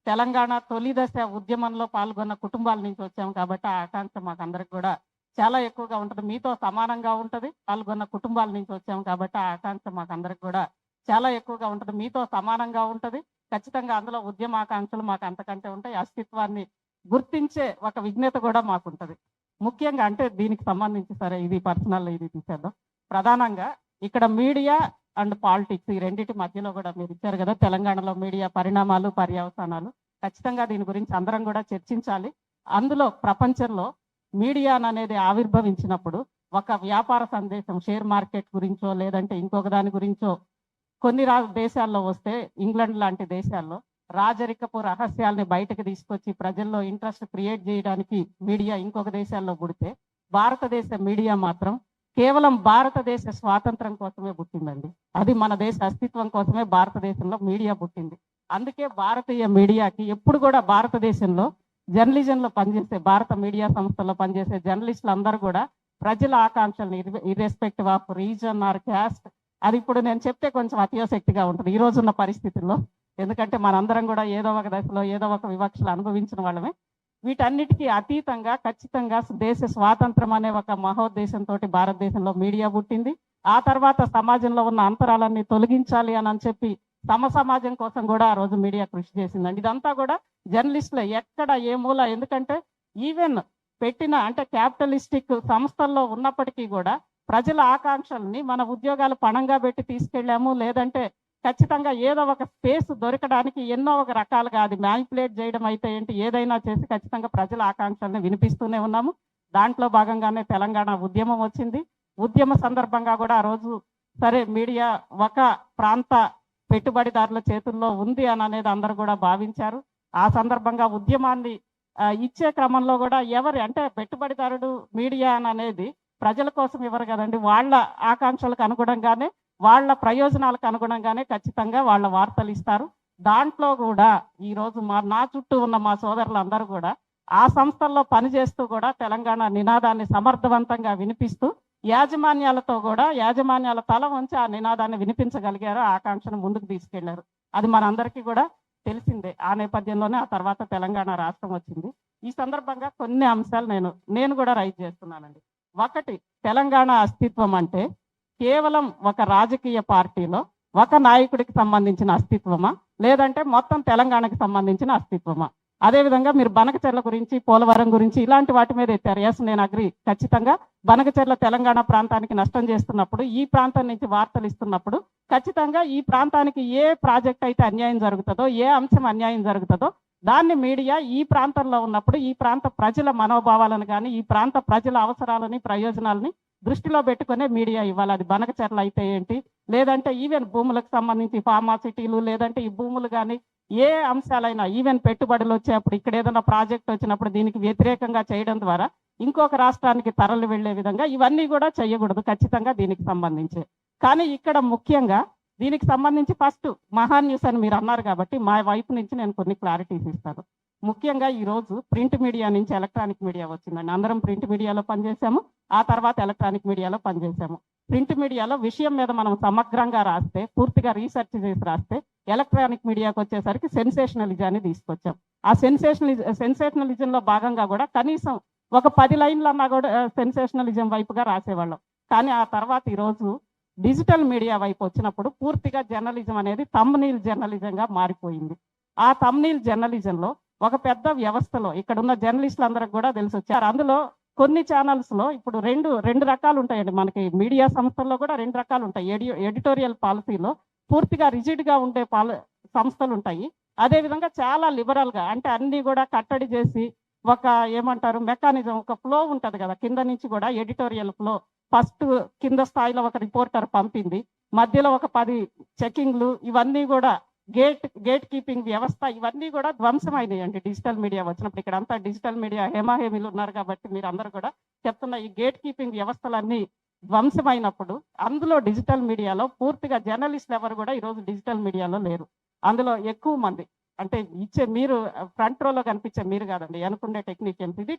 తెలంగాణ తొలి దశ ఉద్యమంలో పాల్గొన్న కుటుంబాల నుంచి వచ్చాము కాబట్టి ఆ ఆకాంక్ష మాకందరికి కూడా చాలా ఎక్కువగా ఉంటుంది. మీతో సమానంగా ఉంటుంది. పాల్గొన్న కుటుంబాల నుంచి వచ్చాము కాబట్టి ఆ ఆకాంక్ష మాకందరికి కూడా చాలా ఎక్కువగా ఉంటుంది. మీతో సమానంగా ఉంటుంది. ఖచ్చితంగా అందులో ఉద్యమాకాంక్షలు మాకు అంతకంటే ఉంటాయి. అస్తిత్వాన్ని గుర్తించే ఒక విజ్ఞత కూడా మాకుంటుంది. ముఖ్యంగా అంటే దీనికి సంబంధించి సరే ఇది పర్సనల్ ఇది తీసేద్దాం. ప్రధానంగా ఇక్కడ మీడియా అండ్ పాలిటిక్స్ ఈ రెండింటి మధ్యలో కూడా మీరు ఇచ్చారు కదా, తెలంగాణలో మీడియా పరిణామాలు పర్యవసానాలు. ఖచ్చితంగా దీని గురించి అందరం కూడా చర్చించాలి. అందులో ప్రపంచంలో మీడియా అనేది ఆవిర్భవించినప్పుడు ఒక వ్యాపార సందేశం షేర్ మార్కెట్ గురించో లేదంటే ఇంకొక దాని గురించో కొన్ని దేశాల్లో వస్తే, ఇంగ్లాండ్ లాంటి దేశాల్లో రాజరికపు రహస్యాల్ని బయటకు తీసుకొచ్చి ప్రజల్లో ఇంట్రెస్ట్ క్రియేట్ చేయడానికి మీడియా ఇంకొక దేశాల్లో పుడితే, భారతదేశ మీడియా మాత్రం కేవలం భారతదేశ స్వాతంత్రం కోసమే పుట్టిందండి. అది మన దేశ అస్తిత్వం కోసమే భారతదేశంలో మీడియా పుట్టింది. అందుకే భారతీయ మీడియాకి ఎప్పుడు కూడా భారతదేశంలో జర్నలిజంలో పనిచేసే భారత మీడియా సంస్థల్లో పనిచేసే జర్నలిస్టులు అందరూ కూడా ప్రజల ఆకాంక్షలను irrespective of region or caste, అది ఇప్పుడు నేను చెప్తే కొంచెం అతిశక్తిగా ఉంటుంది ఈ రోజున్న పరిస్థితుల్లో. ఎందుకంటే మనందరం కూడా ఏదో ఒక దశలో ఏదో ఒక వివక్షలు అనుభవించిన వాళ్ళమే. వీటన్నిటికీ అతీతంగా ఖచ్చితంగా దేశ స్వాతంత్రం అనే ఒక మహోద్దేశంతో భారతదేశంలో మీడియా పుట్టింది. ఆ తర్వాత సమాజంలో ఉన్న అంతరాలన్నీ తొలగించాలి అని చెప్పి సమాజం కోసం కూడా ఆ రోజు మీడియా కృషి చేసిందండి. ఇదంతా కూడా జర్నలిస్టులే ఎక్కడ ఏ మూల, ఎందుకంటే ఈవెన్ పెట్టిన అంటే క్యాపిటలిస్టిక్ సంస్థల్లో ఉన్నప్పటికీ కూడా ప్రజల ఆకాంక్షల్ని మన ఉద్యోగాలు పణంగా పెట్టి తీసుకెళ్ళాము. లేదంటే ఖచ్చితంగా ఏదో ఒక స్పేస్ దొరకడానికి ఎన్నో ఒక రకాలుగా అది మ్యానిపులేట్ చేయడం అయితే ఏంటి ఏదైనా చేసి ఖచ్చితంగా ప్రజల ఆకాంక్షల్ని వినిపిస్తూనే ఉన్నాము. దాంట్లో భాగంగానే తెలంగాణ ఉద్యమం వచ్చింది. ఉద్యమ సందర్భంగా కూడా ఆ రోజు సరే మీడియా ఒక ప్రాంత పెట్టుబడిదారుల చేతుల్లో ఉంది అని అనేది అందరూ కూడా భావించారు. ఆ సందర్భంగా ఉద్యమాన్ని ఇచ్చే క్రమంలో కూడా ఎవరి అంటే పెట్టుబడిదారుడు మీడియా అనేది ప్రజల కోసం ఇవ్వరు కదండి. వాళ్ళ ఆకాంక్షలకు అనుగుణంగానే వాళ్ళ ప్రయోజనాలకు అనుగుణంగానే ఖచ్చితంగా వాళ్ళ వార్తలు ఇస్తారు. దాంట్లో కూడా ఈరోజు నా చుట్టూ ఉన్న మా సోదరులందరూ కూడా ఆ సంస్థల్లో పనిచేస్తూ కూడా తెలంగాణ నినాదాన్ని సమర్థవంతంగా వినిపిస్తూ యాజమాన్యాలతో కూడా యాజమాన్యాల తల వంచి ఆ నినాదాన్ని వినిపించగలిగారు, ఆకాంక్షను ముందుకు తీసుకెళ్లారు. అది మనందరికీ కూడా తెలిసిందే. ఆ నేపథ్యంలోనే ఆ తర్వాత తెలంగాణ రాష్ట్రం వచ్చింది. ఈ సందర్భంగా కొన్ని అంశాలు నేను కూడా రైజ్ చేస్తున్నానండి. ఒకటి, తెలంగాణ అస్తిత్వం అంటే కేవలం ఒక రాజకీయ పార్టీలో ఒక నాయకుడికి సంబంధించిన అస్తిత్వమా లేదంటే మొత్తం తెలంగాణకి సంబంధించిన అస్తిత్వమా? అదేవిధంగా మీరు బనకచెర్ల గురించి పోలవరం గురించి ఇలాంటి వాటి మీద ఎత్తారు. ఎస్, నేను అగ్రి. ఖచ్చితంగా బనకచెర్ల తెలంగాణ ప్రాంతానికి నష్టం చేస్తున్నప్పుడు, ఈ ప్రాంతం నుంచి వార్తలు ఇస్తున్నప్పుడు ఖచ్చితంగా ఈ ప్రాంతానికి ఏ ప్రాజెక్ట్ అయితే అన్యాయం జరుగుతుందో, ఏ అంశం అన్యాయం జరుగుతుందో దాన్ని మీడియా ఈ ప్రాంతంలో ఉన్నప్పుడు ఈ ప్రాంత ప్రజల మనోభావాలను కానీ ఈ ప్రాంత ప్రజల అవసరాలని ప్రయోజనాలని దృష్టిలో పెట్టుకునే మీడియా ఇవ్వాలి. అది బనకచెర్ల అయితే ఏంటి, లేదంటే ఈవెన్ భూములకు సంబంధించి ఫార్మాసిటీలు, లేదంటే ఈ భూములు కానీ ఏ అంశాలైనా ఈవెన్ పెట్టుబడులు వచ్చేప్పుడు ఇక్కడ ఏదైనా ప్రాజెక్ట్ వచ్చినప్పుడు దీనికి వ్యతిరేకంగా చేయడం ద్వారా ఇంకొక రాష్ట్రానికి తరలి వెళ్లే విధంగా ఇవన్నీ కూడా చేయకూడదు ఖచ్చితంగా దీనికి సంబంధించి. కానీ ఇక్కడ ముఖ్యంగా దీనికి సంబంధించి ఫస్ట్ మహాన్ న్యూస్ అని మీరు అన్నారు కాబట్టి మా వైపు నుంచి నేను కొన్ని క్లారిటీస్ ఇస్తాను. ముఖ్యంగా ఈరోజు ప్రింట్ మీడియా నుంచి ఎలక్ట్రానిక్ మీడియా వచ్చిందండి. అందరం ప్రింట్ మీడియాలో పనిచేసాము, ఆ తర్వాత ఎలక్ట్రానిక్ మీడియాలో పనిచేసాము. ప్రింట్ మీడియాలో విషయం మీద మనం సమగ్రంగా రాస్తే, పూర్తిగా రీసెర్చ్ చేసి రాస్తే, ఎలక్ట్రానిక్ మీడియాకి వచ్చేసరికి సెన్సేషనలిజాన్ని తీసుకొచ్చాం. ఆ సెన్సేషనలిజంలో భాగంగా కూడా కనీసం ఒక 10 లైన్లన్నా కూడా సెన్సేషనలిజం వైపుగా రాసేవాళ్ళం. కానీ ఆ తర్వాత ఈరోజు డిజిటల్ మీడియా వైపు వచ్చినప్పుడు పూర్తిగా జర్నలిజం అనేది థంబ్నెయిల్ జర్నలిజంగా మారిపోయింది. ఆ థంబ్నెయిల్ జర్నలిజంలో ఒక పెద్ద వ్యవస్థలో ఇక్కడ ఉన్న జర్నలిస్టులు అందరికి కూడా తెలిసి వచ్చారు. అందులో కొన్ని ఛానల్స్లో ఇప్పుడు రెండు రకాలు ఉంటాయండి. మనకి మీడియా సంస్థల్లో కూడా 2 రకాలు ఉంటాయి. ఎడిటోరియల్ పాలసీలో పూర్తిగా రిజిడ్గా ఉండే సంస్థలు ఉంటాయి. అదేవిధంగా చాలా లిబరల్గా అంటే అన్నీ కూడా కట్టడి చేసి ఒక ఏమంటారు మెకానిజం, ఒక ఫ్లో ఉంటుంది కదా కింద నుంచి కూడా ఎడిటోరియల్ ఫ్లో. ఫస్ట్ కింద స్థాయిలో ఒక రిపోర్టర్ పంపింది, మధ్యలో ఒక 10 చెకింగ్లు, ఇవన్నీ కూడా గేట్ కీపింగ్ వ్యవస్థ, ఇవన్నీ కూడా ధ్వంసమైనవి అండి డిజిటల్ మీడియా వచ్చినప్పుడు. ఇక్కడ అంతా డిజిటల్ మీడియా హేమాహేమీలు ఉన్నారు కాబట్టి మీరు అందరూ కూడా చెప్తున్న ఈ గేట్ కీపింగ్ వ్యవస్థలన్నీ ధ్వంసమైనప్పుడు అందులో డిజిటల్ మీడియాలో పూర్తిగా జర్నలిస్టులు ఎవరు కూడా ఈరోజు డిజిటల్ మీడియాలో లేరు. అందులో ఎక్కువ మంది అంటే మీరు ఫ్రంట్ రోలో కనిపించే మీరు కాదండి, అనుకునే టెక్నీషియన్స్. ఇది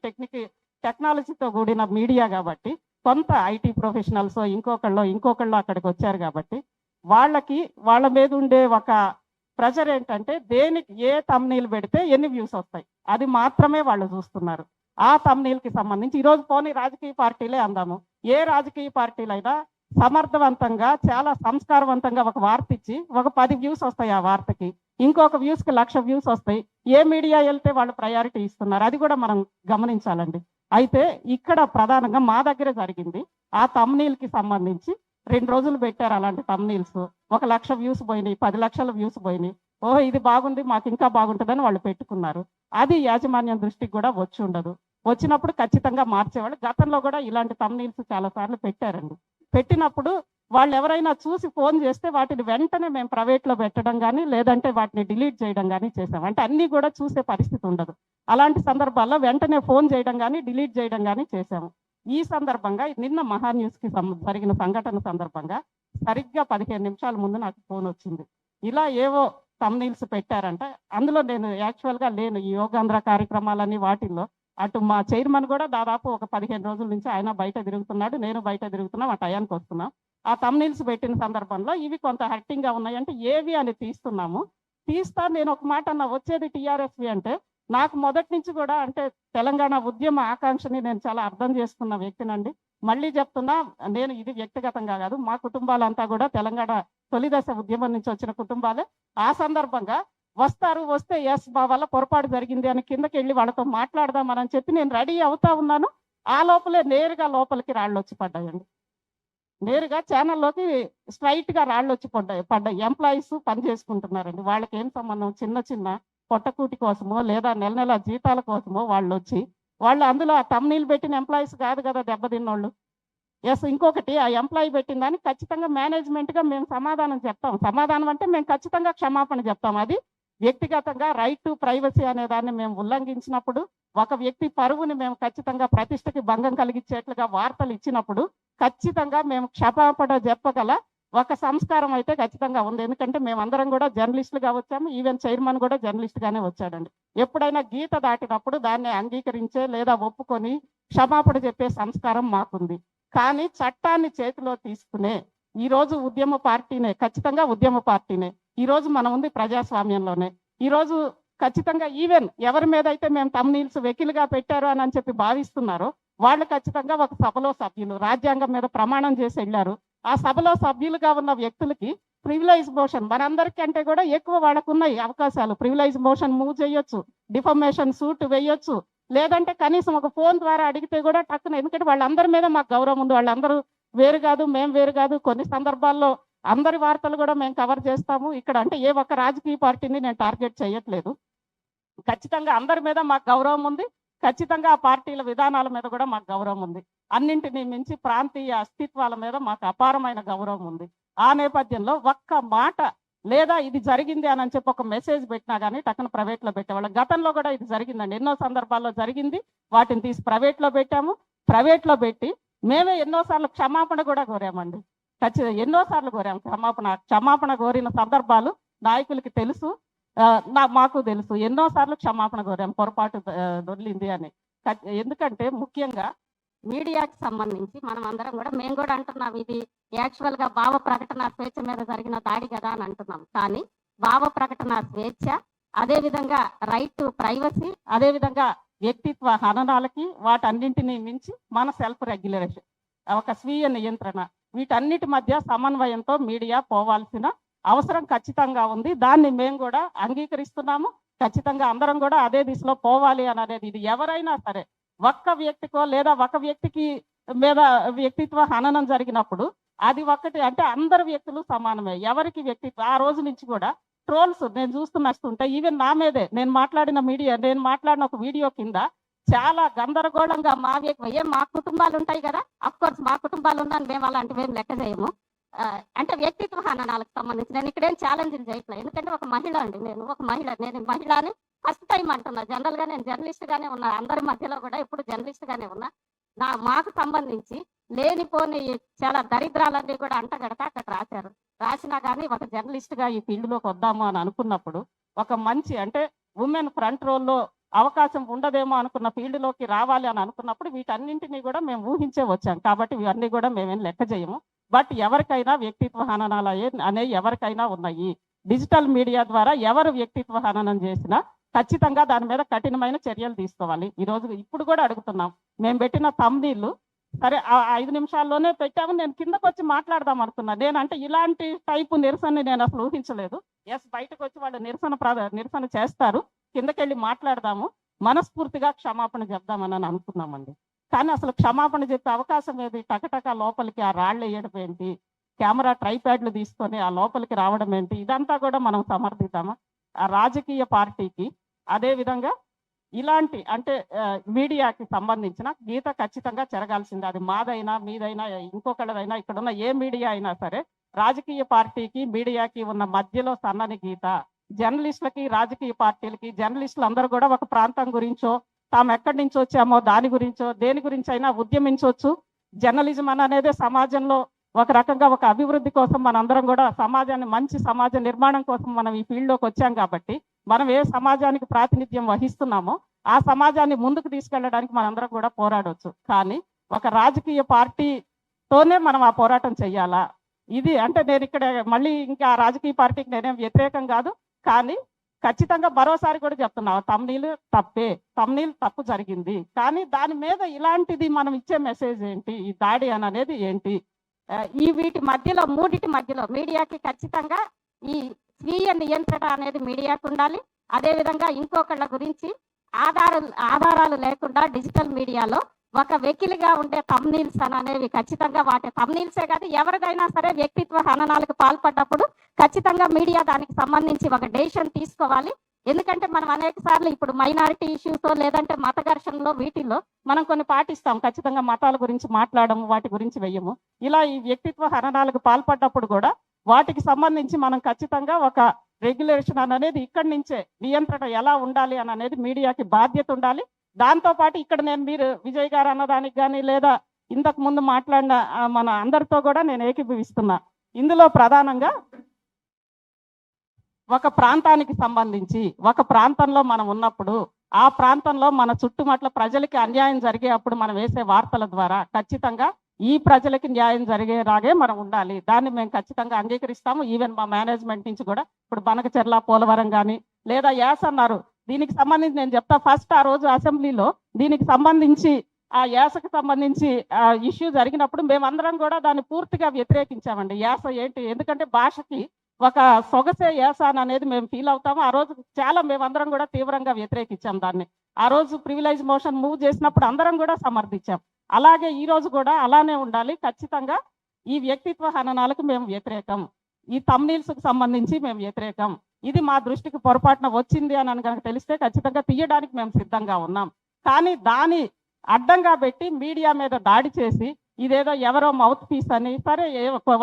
టెక్నాలజీతో కూడిన మీడియా కాబట్టి కొంత ఐటీ ప్రొఫెషనల్స్ ఇంకొకళ్ళు అక్కడికి వచ్చారు కాబట్టి వాళ్ళ మీద ఉండే ఒక ప్రెషర్ ఏంటంటే దేనికి ఏ thumbnail పెడితే ఎన్ని వ్యూస్ వస్తాయి అది మాత్రమే వాళ్ళు చూస్తున్నారు. ఆ thumbnail కి సంబంధించి ఈరోజు పోనీ రాజకీయ పార్టీలే అందాము. ఏ రాజకీయ పార్టీలైనా సమర్థవంతంగా చాలా సంస్కారవంతంగా ఒక వార్త ఇచ్చి ఒక 10 వ్యూస్ వస్తాయి ఆ వార్తకి, ఇంకొక వ్యూస్కి 1,00,000 వ్యూస్ వస్తాయి. ఏ మీడియా వెళ్తే వాళ్ళు ప్రయారిటీ ఇస్తున్నారు అది కూడా మనం గమనించాలండి. అయితే ఇక్కడ ప్రధానంగా మా దగ్గరే జరిగింది. ఆ thumbnail కి సంబంధించి 2 రోజులు పెట్టారు అలాంటి thumbnails. 1,00,000 వ్యూస్ పోయినాయి, 10 లక్షల వ్యూస్ పోయినాయి. ఓహో ఇది బాగుంది మాకు ఇంకా బాగుంటుందని వాళ్ళు పెట్టుకున్నారు. అది యాజమాన్యం దృష్టికి కూడా వచ్చి ఉండదు. వచ్చినప్పుడు ఖచ్చితంగా మార్చేవాళ్ళు. గతంలో కూడా ఇలాంటి thumbnails చాలా సార్లు పెట్టారండి. పెట్టినప్పుడు వాళ్ళు ఎవరైనా చూసి ఫోన్ చేస్తే వాటిని వెంటనే మేము ప్రైవేట్లో పెట్టడం కానీ లేదంటే వాటిని డిలీట్ చేయడం కానీ చేసాం. అంటే అన్నీ కూడా చూసే పరిస్థితి ఉండదు. అలాంటి సందర్భాల్లో వెంటనే ఫోన్ చేయడం కానీ డిలీట్ చేయడం కానీ చేసాము. ఈ సందర్భంగా నిన్న మహాన్యూస్కి జరిగిన సంఘటన సందర్భంగా సరిగ్గా 15 నిమిషాల ముందు నాకు ఫోన్ వచ్చింది. ఇలా ఏవో thumbnails పెట్టారంట. అందులో నేను యాక్చువల్గా లేను ఈ యోగాంధ్ర కార్యక్రమాలని వాటిల్లో. అటు మా చైర్మన్ కూడా దాదాపు ఒక 15 రోజుల నుంచి ఆయన బయట తిరుగుతున్నాడు, నేను బయట తిరుగుతున్నాం, ఆ టయానికి వస్తున్నాం. ఆ thumbnails పెట్టిన సందర్భంలో ఇవి కొంత హర్టింగ్గా ఉన్నాయంటే ఏవి అని తీస్తున్నాము. తీస్తా నేను ఒక మాట అన్నా వచ్చేది టీఆర్ఎస్వి అంటే నాకు మొదటి నుంచి కూడా అంటే తెలంగాణ ఉద్యమ ఆకాంక్షని నేను చాలా అర్థం చేసుకున్న వ్యక్తినండి. మళ్ళీ చెప్తున్నా, నేను ఇది వ్యక్తిగతంగా కాదు, మా కుటుంబాలంతా కూడా తెలంగాణ తొలిదశ ఉద్యమం నుంచి వచ్చిన కుటుంబాలే. ఆ సందర్భంగా వస్తే ఎస్ మా వల్ల పొరపాటు జరిగింది అని కిందకి వెళ్ళి వాళ్ళతో మాట్లాడదామని చెప్పి నేను రెడీ అవుతా ఉన్నాను. ఆ లోపలే నేరుగా లోపలికి రాళ్ళు వచ్చి పడ్డాయండి. నేరుగా ఛానల్లోకి స్ట్రైట్గా రాళ్ళు వచ్చి పడ్డాయి. ఎంప్లాయీస్ పని చేసుకుంటున్నారండి. వాళ్ళకి ఏం సంబంధం? చిన్న పొట్టకూటి కోసమో లేదా నెల నెల జీతాల కోసమో వాళ్ళు అందులో ఆ thumbnail పెట్టిన ఎంప్లాయీస్ కాదు కదా దెబ్బతిన్నోళ్ళు. ఎస్ ఇంకొకటి ఆ ఎంప్లాయీ పెట్టిన దానికి ఖచ్చితంగా మేనేజ్మెంట్గా మేము సమాధానం చెప్తాం. సమాధానం అంటే మేము ఖచ్చితంగా క్షమాపణ చెప్తాం. అది వ్యక్తిగతంగా రైట్ టు ప్రైవసీ అనే దాన్ని మేము ఉల్లంఘించినప్పుడు, ఒక వ్యక్తి పరువుని మేము ఖచ్చితంగా ప్రతిష్టకి భంగం కలిగించేట్లుగా వార్తలు ఇచ్చినప్పుడు ఖచ్చితంగా మేము క్షమాపణ చెప్పగల ఒక సంస్కారం అయితే ఖచ్చితంగా ఉంది. ఎందుకంటే మేమందరం కూడా జర్నలిస్టులుగా వచ్చాము. ఈవెన్ చైర్మన్ కూడా జర్నలిస్ట్గానే వచ్చాడండి. ఎప్పుడైనా గీత దాటినప్పుడు దాన్ని అంగీకరించే లేదా ఒప్పుకొని క్షమాపణ చెప్పే సంస్కారం మాకుంది. కానీ చట్టాన్ని చేతిలో తీసుకునే ఈరోజు ఉద్యమ పార్టీనే, ఖచ్చితంగా ఉద్యమ పార్టీనే. ఈరోజు మనం ఉంది ప్రజాస్వామ్యంలోనే. ఈరోజు ఖచ్చితంగా ఈవెన్ ఎవరి మీద అయితే మేము thumbnails వెకిలుగా పెట్టారు అని చెప్పి భావిస్తున్నారో వాళ్ళు ఖచ్చితంగా ఒక సభలో సభ్యులు, రాజ్యాంగం మీద ప్రమాణం చేసి వెళ్ళారు. ఆ సభలో సభ్యులుగా ఉన్న వ్యక్తులకి ప్రివిలైజ్ మోషన్ మనందరికంటే కూడా ఎక్కువ వాళ్ళకు ఉన్నాయి అవకాశాలు. ప్రివిలైజ్ మోషన్ మూవ్ చేయొచ్చు, డిఫమేషన్ సూట్ వేయొచ్చు, లేదంటే కనీసం ఒక ఫోన్ ద్వారా అడిగితే కూడా టక్కున. ఎందుకంటే వాళ్ళందరి మీద మాకు గౌరవం ఉంది. వాళ్ళందరూ వేరు కాదు, మేము వేరు కాదు. కొన్ని సందర్భాల్లో అందరి వార్తలు కూడా మేము కవర్ చేస్తాము. ఇక్కడ అంటే ఏ ఒక్క రాజకీయ పార్టీని నేను టార్గెట్ చేయట్లేదు. ఖచ్చితంగా అందరి మీద మాకు గౌరవం ఉంది. ఖచ్చితంగా ఆ పార్టీల విధానాల మీద కూడా మాకు గౌరవం ఉంది. అన్నింటినీ మించి ప్రాంతీయ అస్తిత్వాల మీద మాకు అపారమైన గౌరవం ఉంది. ఆ నేపథ్యంలో ఒక్క మాట లేదా ఇది జరిగింది అని చెప్పి ఒక మెసేజ్ పెట్టినా కానీ టక్కున ప్రైవేట్లో పెట్టేవాళ్ళం. గతంలో కూడా ఇది జరిగిందండి, ఎన్నో సందర్భాల్లో జరిగింది. వాటిని తీసి ప్రైవేట్లో పెట్టాము. ప్రైవేట్లో పెట్టి మేమే ఎన్నోసార్లు క్షమాపణ కూడా కోరామండి. ఖచ్చితంగా ఎన్నోసార్లు కోరాము క్షమాపణ కోరిన సందర్భాలు నాయకులకి తెలుసు, మాకు తెలుసు. ఎన్నోసార్లు క్షమాపణ కోరాము పొరపాటు దొర్లింది అని. ఎందుకంటే ముఖ్యంగా మీడియాకి సంబంధించి మనం అందరం కూడా మేము కూడా అంటున్నాం ఇది యాక్చువల్గా భావ ప్రకటన స్వేచ్ఛ మీద జరిగిన దాడి కదా అని అంటున్నాం. కానీ భావ ప్రకటన స్వేచ్ఛ, అదేవిధంగా రైట్ టు ప్రైవసీ, అదేవిధంగా వ్యక్తిత్వ హననాలకి వాటన్నింటినీ మించి మన సెల్ఫ్ రెగ్యులేషన్, ఒక స్వీయ నియంత్రణ, వీటన్నిటి మధ్య సమన్వయంతో మీడియా పోవాల్సిన అవసరం ఖచ్చితంగా ఉంది. దాన్ని మేము కూడా అంగీకరిస్తున్నాము. ఖచ్చితంగా అందరం కూడా అదే దిశలో పోవాలి అనేది. ఇది ఎవరైనా సరే ఒక్క వ్యక్తికో లేదా ఒక వ్యక్తికి మీద వ్యక్తిత్వ హననం జరిగినప్పుడు అది ఒక్కటి అంటే అందరు వ్యక్తులు సమానమే. ఎవరికి వ్యక్తిత్వ ఆ రోజు నుంచి కూడా ట్రోల్స్ నేను చూస్తుంటే ఈవెన్ నా మీదే నేను మాట్లాడిన ఒక వీడియో కింద చాలా గందరగోళంగా మా కుటుంబాలు ఉంటాయి కదా, అఫ్ కోర్స్ మా కుటుంబాలు ఉన్నాను, మేము అలాంటివి ఏం లెక్క చేయము. అంటే వ్యక్తిత్వ హననాలకు సంబంధించి నేను ఇక్కడేం ఛాలెంజ్ చేయట్లేదు. ఎందుకంటే ఒక మహిళ అండి, నేను మహిళని ఫస్ట్ టైం అంటున్నా. జనరల్గా నేను జర్నలిస్ట్ గానే ఉన్నా, అందరి మధ్యలో కూడా ఎప్పుడు జర్నలిస్ట్ గానే ఉన్నా. మాకు సంబంధించి లేనిపోని చాలా దరిద్రాలన్నీ కూడా అంటగడతా అక్కడ రాసినా కానీ ఒక జర్నలిస్ట్ గా ఈ ఫీల్డ్ లోకి వద్దాము అని అనుకున్నప్పుడు ఒక మంచి అంటే ఉమెన్ ఫ్రంట్ రోల్లో అవకాశం ఉండదేమో అనుకున్న ఫీల్డ్ లోకి రావాలి అని అనుకున్నప్పుడు వీటన్నింటినీ కూడా మేము ఊహించే వచ్చాం. కాబట్టి ఇవన్నీ కూడా మేమేం లెక్క చేయము. బట్ ఎవరికైనా వ్యక్తిత్వ హననాలు అనేవి ఎవరికైనా ఉన్నాయి. డిజిటల్ మీడియా ద్వారా ఎవరు వ్యక్తిత్వ హననం చేసినా ఖచ్చితంగా దాని మీద కఠినమైన చర్యలు తీసుకోవాలి. ఈరోజు ఇప్పుడు కూడా అడుగుతున్నాం. మేము పెట్టిన తమ్నీళ్ళు సరే ఆ 5 నిమిషాల్లోనే పెట్టాము. నేను కిందకు వచ్చి మాట్లాడదాం అనుకున్నా. నేనంటే ఇలాంటి టైపు నిరసనని నేను అసలు ఊహించలేదు. బయటకు వచ్చి వాళ్ళు నిరసన చేస్తారు, కిందకెళ్ళి మాట్లాడదాము, మనస్ఫూర్తిగా క్షమాపణ చెప్దామని అనుకున్నామండి. కానీ అసలు క్షమాపణ చెప్పే అవకాశం ఏది? టకటక లోపలికి ఆ రాళ్ళు వేయడం ఏంటి, కెమెరా ట్రైప్యాడ్లు తీసుకొని ఆ లోపలికి రావడం ఏంటి? ఇదంతా కూడా మనం సమర్థిద్దామా? ఆ రాజకీయ పార్టీకి అదేవిధంగా ఇలాంటి అంటే మీడియాకి సంబంధించిన గీత ఖచ్చితంగా చెరగాల్సిందే. అది మాదైనా మీదైనా ఇంకొకళ్ళదైనా ఇక్కడున్న ఏ మీడియా అయినా సరే రాజకీయ పార్టీకి మీడియాకి ఉన్న మధ్యలో సన్నని గీత. జర్నలిస్టులకి రాజకీయ పార్టీలకి జర్నలిస్టులు అందరూ కూడా ఒక ప్రాంతం గురించో తాము ఎక్కడి నుంచి వచ్చామో దాని గురించో దేని గురించి అయినా ఉద్యమించవచ్చు. జర్నలిజం అనేది సమాజంలో ఒక రకంగా ఒక అభివృద్ధి కోసం మనందరం కూడా సమాజాన్ని మంచి సమాజ నిర్మాణం కోసం మనం ఈ ఫీల్డ్లోకి వచ్చాం కాబట్టి మనం ఏ సమాజానికి ప్రాతినిధ్యం వహిస్తున్నామో ఆ సమాజాన్ని ముందుకు తీసుకెళ్ళడానికి మనందరం కూడా పోరాడవచ్చు. కానీ ఒక రాజకీయ పార్టీతోనే మనం ఆ పోరాటం చెయ్యాలా? ఇది అంటే నేను ఇక్కడ మళ్ళీ ఇంకా రాజకీయ పార్టీకి నేనేం వ్యతిరేకం కాదు, కానీ ఖచ్చితంగా మరోసారి కూడా చెప్తున్నా, తమ్నీల్ తప్పు జరిగింది, కానీ దాని మీద ఇలాంటిది మనం ఇచ్చే మెసేజ్ ఏంటి, ఈ దాడి అనేది ఏంటి? ఈ వీటి మధ్యలో మూడిటి మధ్యలో మీడియాకి ఖచ్చితంగా ఈ స్వీయ నియంత్రణ అనేది మీడియాకు ఉండాలి. అదేవిధంగా ఇంకొకళ్ళ గురించి ఆధారాలు లేకుండా డిజిటల్ మీడియాలో ఒక వెకిలిగా ఉండే తమ్నీల్స్ అనేవి ఖచ్చితంగా వాటి తమ్నీల్సే కాదు ఎవరిదైనా సరే వ్యక్తిత్వ హననాలకు పాల్పడ్డప్పుడు ఖచ్చితంగా మీడియా దానికి సంబంధించి ఒక డెసిషన్ తీసుకోవాలి. ఎందుకంటే మనం అనేక సార్లు ఇప్పుడు మైనారిటీ ఇష్యూస్ లేదంటే మత ఘర్షణలో వీటిల్లో మనం కొన్ని పాటిస్తాం. ఖచ్చితంగా మతాల గురించి మాట్లాడము, వాటి గురించి వెయ్యము. ఇలా ఈ వ్యక్తిత్వ హననాలకు పాల్పడ్డప్పుడు కూడా వాటికి సంబంధించి మనం ఖచ్చితంగా ఒక రెగ్యులేషన్ అనేది ఇక్కడి నుంచే నియంత్రణ ఎలా ఉండాలి అనేది మీడియాకి బాధ్యత ఉండాలి. దాంతోపాటు ఇక్కడ నేను మీరు విజయ్ గారు అన్నదానికి కానీ లేదా ఇంతకు ముందు మాట్లాడిన మన అందరితో కూడా నేను ఏకీభవిస్తున్నా. ఇందులో ప్రధానంగా ఒక ప్రాంతానికి సంబంధించి ఒక ప్రాంతంలో మనం ఉన్నప్పుడు ఆ ప్రాంతంలో మన చుట్టుముట్ల ప్రజలకి అన్యాయం జరిగేటప్పుడు మనం వేసే వార్తల ద్వారా ఖచ్చితంగా ఈ ప్రజలకి న్యాయం జరిగేలాగే మనం ఉండాలి. దాన్ని మేము ఖచ్చితంగా అంగీకరిస్తాము. ఈవెన్ మా మేనేజ్మెంట్ నుంచి కూడా ఇప్పుడు బనకచెర్ల, పోలవరం కానీ లేదా యాస్ అన్నారు, దీనికి సంబంధించి నేను చెప్తా. ఫస్ట్ ఆ రోజు అసెంబ్లీలో దీనికి సంబంధించి ఆ యాసకు సంబంధించి ఇష్యూ జరిగినప్పుడు మేమందరం కూడా దాన్ని పూర్తిగా వ్యతిరేకించామండి. యాస ఏంటి, ఎందుకంటే భాషకి ఒక సొగసే యాస అనేది మేము ఫీల్ అవుతాము. ఆ రోజు చాలా మేమందరం కూడా తీవ్రంగా వ్యతిరేకించాం దాన్ని. ఆ రోజు ప్రివిలేజ్ మోషన్ మూవ్ చేసినప్పుడు అందరం కూడా సమర్థించాం. అలాగే ఈ రోజు కూడా అలానే ఉండాలి. ఖచ్చితంగా ఈ వ్యక్తిత్వ హననాలకు మేము వ్యతిరేకం, ఈ తమ్నీల్స్కి సంబంధించి మేము వ్యతిరేకం. ఇది మా దృష్టికి పొరపాటున వచ్చింది అని కనుక తెలిస్తే ఖచ్చితంగా తీయడానికి మేము సిద్ధంగా ఉన్నాం. కానీ దాని అడ్డంగా పెట్టి మీడియా మీద దాడి చేసి ఇదేదో ఎవరో మౌత్ పీస్ అని, సరే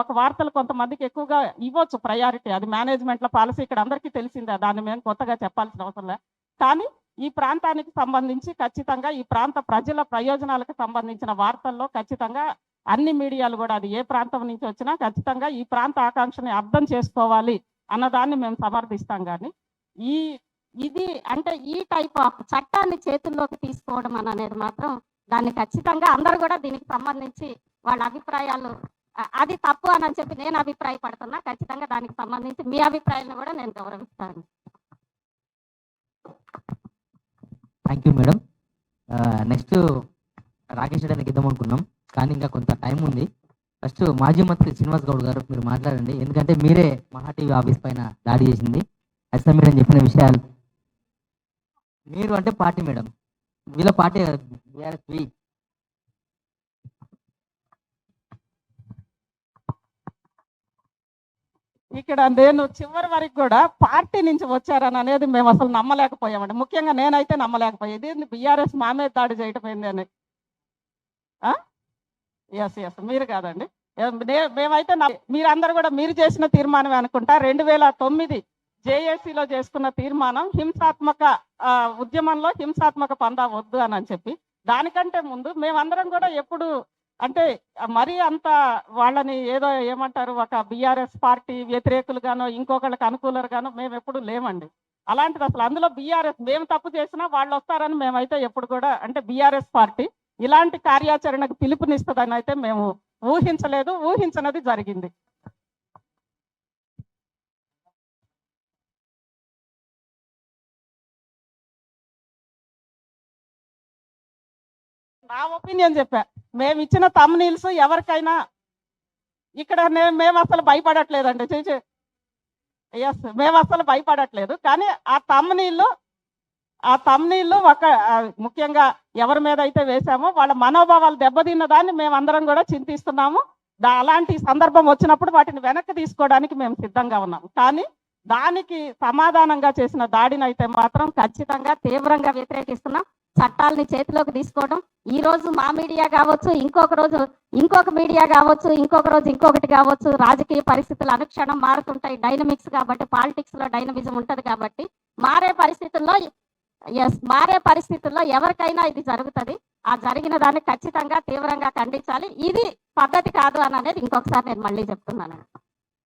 ఒక వార్తలు కొంతమందికి ఎక్కువగా ఇవ్వచ్చు ప్రయారిటీ, అది మేనేజ్మెంట్ల పాలసీ, ఇక్కడ అందరికీ తెలిసిందే, దాన్ని మేము కొత్తగా చెప్పాల్సిన అవసరం లేదు. కానీ ఈ ప్రాంతానికి సంబంధించి ఖచ్చితంగా ఈ ప్రాంత ప్రజల ప్రయోజనాలకు సంబంధించిన వార్తల్లో ఖచ్చితంగా అన్ని మీడియాలు కూడా అది ఏ ప్రాంతం నుంచి వచ్చినా ఖచ్చితంగా ఈ ప్రాంత ఆకాంక్షని అర్థం చేసుకోవాలి అన్నదాన్ని మేము సమర్థిస్తాం. కానీ ఇది అంటే ఈ టైప్ ఆఫ్ చట్టాన్ని చేతుల్లోకి తీసుకోవడం అనేది మాత్రం దాన్ని ఖచ్చితంగా అందరూ కూడా దీనికి సంబంధించి వాళ్ళ అభిప్రాయాలు అది తప్పు అని చెప్పి నేను అభిప్రాయపడుతున్నా. ఖచ్చితంగా దానికి సంబంధించి మీ అభిప్రాయాలను కూడా నేను గౌరవిస్తాను. Thank you madam. Next Rakesh Reddy ఇద్దాం అనుకున్నాం, కానీ ఇంకా కొంత టైం ఉంది. ఫస్ట్ మాజీ మంత్రి శ్రీనివాస్ గౌడ్ గారు మీరు మాట్లాడండి, ఎందుకంటే మీరే మహా టీవీ ఆఫీస్ పైన దాడి చేసింది. అసలు మేడం చెప్పిన విషయాలు మీరు అంటే పార్టీ మేడం, వీళ్ళ పార్టీ బీఆర్ఎస్. ఇక్కడ నేను చివరి వరకు కూడా పార్టీ నుంచి వచ్చారని అనేది మేము అసలు నమ్మలేకపోయామండి. ముఖ్యంగా నేనైతే నమ్మలేకపోయేది బీఆర్ఎస్ మా మీద దాడి చేయటం ఏంది అని. ఎస్ మీరు కాదండి, మేమైతే మీరందరూ కూడా మీరు చేసిన తీర్మానమే అనుకుంటా. 2009 జేఏసీలో చేసుకున్న తీర్మానం హింసాత్మక ఉద్యమంలో హింసాత్మక పందా వద్దు అని చెప్పి. దానికంటే ముందు మేమందరం కూడా ఎప్పుడు అంటే మరీ అంత వాళ్ళని ఏదో ఏమంటారు ఒక బీఆర్ఎస్ పార్టీ వ్యతిరేకులుగానో ఇంకొకళ్ళకి అనుకూలరుగానో మేము ఎప్పుడు లేమండి. అలాంటిది అసలు అందులో బీఆర్ఎస్ మేము తప్పు చేసినా వాళ్ళు వస్తారని మేమైతే ఎప్పుడు కూడా అంటే బీఆర్ఎస్ పార్టీ ఇలాంటి కార్యాచరణకు పిలుపునిస్తుందని అయితే మేము ఊహించలేదు, ఊహించనది జరిగింది. నా ఒపీనియన్ చెప్పా. మేము ఇచ్చిన తమ్నీల్స్ ఎవరికైనా ఇక్కడ మేము అసలు భయపడట్లేదండి. ఎస్, మేము అసలు భయపడట్లేదు. కానీ ఆ తమ్నీళ్ళు ఒక ముఖ్యంగా ఎవరి మీద అయితే వేసామో వాళ్ళ మనోభావాలు దెబ్బతిన్న దాన్ని మేము అందరం కూడా చింతిస్తున్నాము. అలాంటి సందర్భం వచ్చినప్పుడు వాటిని వెనక్కి తీసుకోవడానికి మేము సిద్ధంగా ఉన్నాము. కానీ దానికి సమాధానంగా చేసిన దాడిని అయితే మాత్రం ఖచ్చితంగా తీవ్రంగా వ్యతిరేకిస్తున్నాం. చట్టాలని చేతిలోకి తీసుకోవడం, ఈ రోజు మా మీడియా కావచ్చు, ఇంకొక రోజు ఇంకొక మీడియా కావచ్చు, ఇంకొక రోజు ఇంకొకటి కావచ్చు, రాజకీయ పరిస్థితులు అనుక్షణం మారుతుంటాయి. డైనమిక్స్ కాబట్టి, పాలిటిక్స్ లో డైనమిజం ఉంటది కాబట్టి మారే పరిస్థితుల్లో ఎవరికైనా ఇది జరుగుతుంది. ఆ జరిగిన దాన్ని ఖచ్చితంగా తీవ్రంగా ఖండించాలి. ఇది పద్ధతి కాదు అని అనేది ఇంకొకసారి నేను మళ్ళీ చెప్తున్నాను.